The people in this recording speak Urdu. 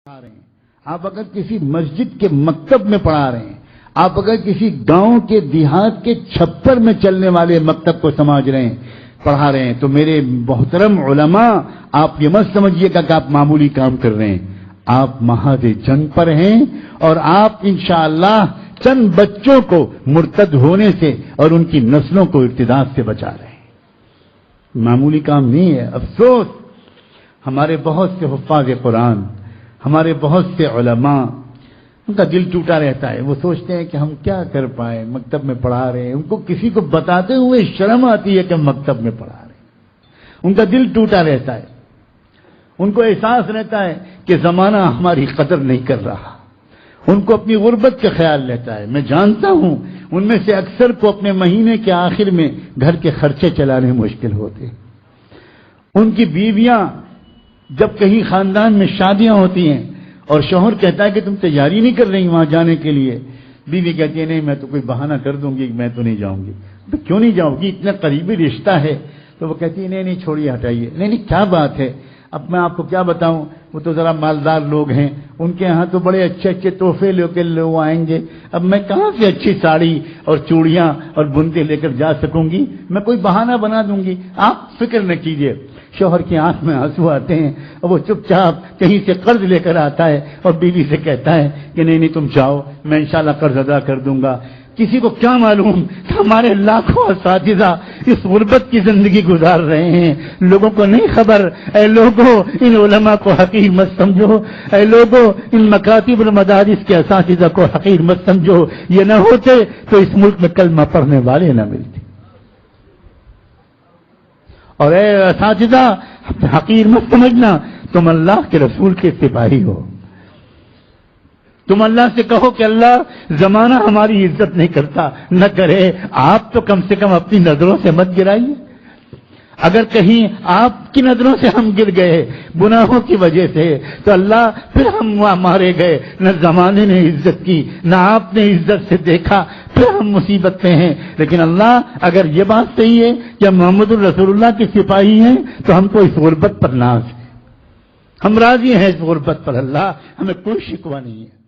پڑھا رہے ہیں، آپ اگر کسی مسجد کے مکتب میں پڑھا رہے ہیں، آپ اگر کسی گاؤں کے دیہات کے چھپر میں چلنے والے مکتب کو سمجھ رہے ہیں، پڑھا رہے ہیں، تو میرے محترم علماء آپ یہ مت سمجھیے گا کہ آپ معمولی کام کر رہے ہیں، آپ محاذ جنگ پر ہیں اور آپ انشاءاللہ چند بچوں کو مرتد ہونے سے اور ان کی نسلوں کو ارتداد سے بچا رہے ہیں۔ معمولی کام نہیں ہے۔ افسوس ہمارے بہت سے حفاظ قرآن، ہمارے بہت سے علماء، ان کا دل ٹوٹا رہتا ہے، وہ سوچتے ہیں کہ ہم کیا کر پائیں، مکتب میں پڑھا رہے ہیں، ان کو کسی کو بتاتے ہوئے شرم آتی ہے کہ ہم مکتب میں پڑھا رہے ہیں، ان کا دل ٹوٹا رہتا ہے، ان کو احساس رہتا ہے کہ زمانہ ہماری قدر نہیں کر رہا، ان کو اپنی غربت کا خیال رہتا ہے۔ میں جانتا ہوں ان میں سے اکثر کو اپنے مہینے کے آخر میں گھر کے خرچے چلانے مشکل ہوتے ہیں، ان کی بیویاں جب کہیں خاندان میں شادیاں ہوتی ہیں اور شوہر کہتا ہے کہ تم تیاری نہیں کر رہی وہاں جانے کے لیے، بیوی کہتی ہے نہیں میں تو کوئی بہانہ کر دوں گی، میں تو نہیں جاؤں گی۔ تو کیوں نہیں جاؤ گی؟ اتنا قریبی رشتہ ہے۔ تو وہ کہتی ہے نہیں چھوڑیے ہٹائیے، نہیں کیا بات ہے، اب میں آپ کو کیا بتاؤں، وہ تو ذرا مالدار لوگ ہیں، ان کے ہاں تو بڑے اچھے اچھے تحفے لے کے لوگ آئیں گے، اب میں کہاں سے اچھی ساڑی اور چوڑیاں اور بنتے لے کر جا سکوں گی، میں کوئی بہانہ بنا دوں گی۔ آپ فکر نہ کیجیے۔ شوہر کی آنکھ میں آنسو آتے ہیں اور وہ چپ چاپ کہیں سے قرض لے کر آتا ہے اور بیوی سے کہتا ہے کہ نہیں تم جاؤ، میں انشاءاللہ قرض ادا کر دوں گا۔ کسی کو کیا معلوم کہ ہمارے لاکھوں اساتذہ اس غربت کی زندگی گزار رہے ہیں، لوگوں کو نہیں خبر۔ اے لوگوں، ان علماء کو حقیر مت سمجھو، اے لوگوں ان مکاتب المدارس کے اساتذہ کو حقیر مت سمجھو، یہ نہ ہوتے تو اس ملک میں کلمہ پڑھنے والے نہ ملتے۔ اور اے اساتذہ حقیر مت سمجھنا، تم اللہ کے رسول کے سپاہی ہو، تم اللہ سے کہو کہ اللہ زمانہ ہماری عزت نہیں کرتا، نہ کرے، آپ تو کم سے کم اپنی نظروں سے مت گرائیے۔ اگر کہیں آپ کی نظروں سے ہم گر گئے گناہوں کی وجہ سے تو اللہ پھر ہم وہاں مارے گئے، نہ زمانے نے عزت کی نہ آپ نے عزت سے دیکھا، پھر ہم مصیبت میں ہیں۔ لیکن اللہ اگر یہ بات صحیح ہے کہ محمد الرسول اللہ کے سپاہی ہیں تو ہم کو اس غربت پر ناز ہے، ہم راضی ہیں اس غربت پر، اللہ ہمیں کوئی شکوہ نہیں ہے۔